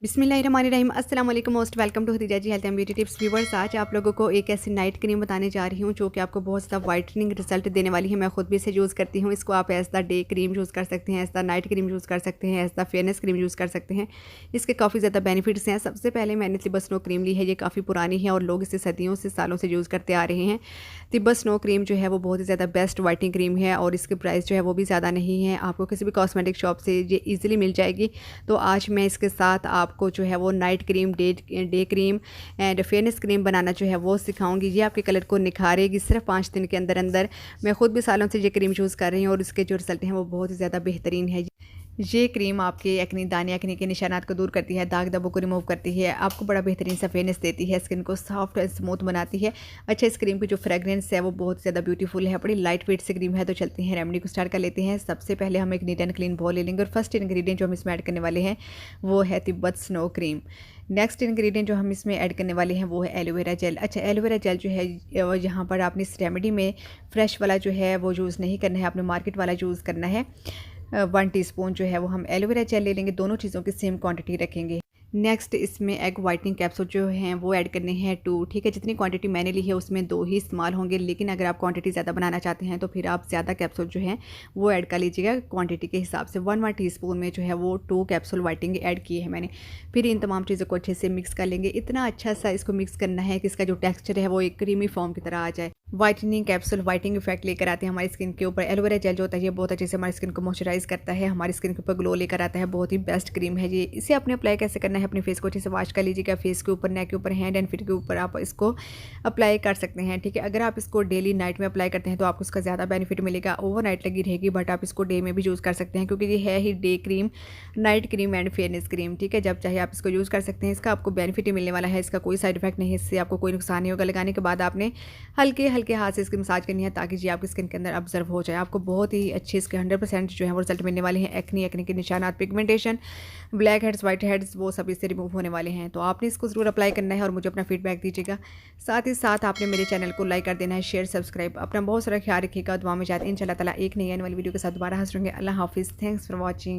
बिस्मिल्लाहिर्रहमानिर्रहीम अस्सलाम वालेकुम most welcome to Khadija ji health and beauty tips viewers. आज आप लोगों को एक ऐसी नाइट क्रीम बताने जा रही हूँ जो कि आपको बहुत ज़्यादा वाइटनिंग रिजल्ट देने वाली है। मैं खुद भी इसे यूज़ करती हूँ। इसको आप as the day cream use कर सकते हैं, as the night cream use कर सकते हैं, as the fairness cream use कर सकते हैं। इसके काफ़ी ज़्यादा बेनिफिट्स हैं। सबसे पहले मैंने तिब्बत स्नो क्रीम ली है। ये काफ़ी पुरानी है और लोग इसे सदियों से सालों से यूज़ करते आ रहे हैं। तिब्बत स्नो क्रीम जो है वो बहुत ही ज़्यादा बेस्ट वाइटनिंग क्रीम है और इसके प्राइस जो है वो भी ज़्यादा नहीं है। आपको किसी भी कॉस्मेटिक शॉप से ये ईजिली मिल जाएगी। तो आज मैं इसके साथ आपको जो है वो night cream, day cream and fairness cream बनाना जो है वो सिखाऊंगी। ये आपके कलर को निखारेगी सिर्फ 5 दिन के अंदर अंदर। मैं खुद भी सालों से ये क्रीम यूज़ कर रही हूँ और इसके जो रिजल्ट हैं वो बहुत ही ज़्यादा बेहतरीन है। ये क्रीम आपके एक्ने, दाने, एक्ने के निशानात को दूर करती है, दाग धब्बों को रिमूव करती है, आपको बड़ा बेहतरीन सा फेयरनेस देती है, स्किन को सॉफ्ट एंड स्मूथ बनाती है। अच्छा, इस क्रीम की जो फ्रेगरेंस है वो बहुत ज़्यादा ब्यूटीफुल है, बड़ी लाइट वेट से क्रीम है। तो चलते हैं रेमेडी को स्टार्ट कर लेते हैं। सबसे पहले हम एक नीट एंड क्लीन बॉल ले लेंगे और फर्स्ट इंग्रेडिएंट जो हम इसमें ऐड करने वाले हैं वो है Tibet snow cream. Next ingredient जो हम इसमें ऐड करने वाले हैं वो है एलोवेरा जेल। अच्छा, एलोवेरा जेल जो है यहाँ पर आपने इस रेमेडी में फ्रेश वाला जो है वो यूज़ नहीं करना है, आपने मार्केट वाला यूज़ करना है। 1 टीस्पून जो है वो हम एलोवेरा जेल ले लेंगे। दोनों चीज़ों की सेम क्वांटिटी रखेंगे। नेक्स्ट इसमें एग वाइटनिंग कैप्सूल जो हैं वो ऐड करने हैं 2। ठीक है, जितनी क्वांटिटी मैंने ली है उसमें 2 ही इस्तेमाल होंगे, लेकिन अगर आप क्वांटिटी ज़्यादा बनाना चाहते हैं तो फिर आप ज़्यादा कैप्सूल जो हैं वो ऐड कर लीजिएगा क्वांटिटी के हिसाब से। 1 टीस्पून में जो है वो 2 कैप्सूल वाइटनिंग ऐड किए हैं मैंने। फिर इन तमाम चीज़ों को अच्छे से मिक्स कर लेंगे। इतना अच्छा सा इसको मिक्स करना है कि इसका जो टेक्स्चर है वो एक क्रीमी फॉर्म की तरह आ जाए। वाइटनिंग कैप्सूल वाइटनिंग इफेक्ट लेकर आते हैं हमारी स्किन के ऊपर। एलोवेरा जेल जो होता है ये बहुत अच्छे से हमारी स्किन को मॉइस्चराइज करता है, हमारी स्किन के ऊपर ग्लो लेकर आता है। बहुत ही बेस्ट क्रीम है ये। इसे आपने अप्लाई कैसे करना है, अपने फेस को अच्छे से वॉश कर लीजिएगा। फेस के ऊपर, नेक के ऊपर, हैंड एंड फीट के ऊपर आप इसको अप्लाई कर सकते हैं। ठीक है, अगर आप इसको डेली नाइट में अप्लाई करते हैं तो आपको इसका ज़्यादा बेनिफिट मिलेगा। ओवरनाइट लगी रहेगी, बट आप इसको डे में भी यूज़ कर सकते हैं क्योंकि ये है ही day cream, night cream and fairness cream. ठीक है, जब चाहे आप इसको यूज़ कर सकते हैं। इसका आपको बेनिफिट ही मिलने वाला है, इसका कोई साइड इफेक्ट नहीं है, इससे आपको कोई नुकसान नहीं होगा। लगाने के बाद आपने हल्के हल्के हाथ से इसकी मसाज करनी है ताकि ये आपकी स्किन के अंदर ऑब्जर्व हो जाए। आपको बहुत ही अच्छे इसके 100% जो है वो रिजल्ट मिलने वाले हैं। एक्ने के निशानात, pigmentation, black heads, white heads, वो सब इससे रिमूव होने वाले हैं। तो आपने इसको ज़रूर अप्लाई करना है और मुझे अपना फीडबैक दीजिएगा। साथ ही साथ आपने मेरे चैनल को लाइक कर देना है, शेयर, सब्सक्राइब। अपना बहुत सारा ख्याल रखिएगा। दुआ में जाते हैं इंशाल्लाह ताला एक नई आने वाली वीडियो के साथ दोबारा हाजिर होंगे। अल्लाह हाफिज़। Thanks for watching.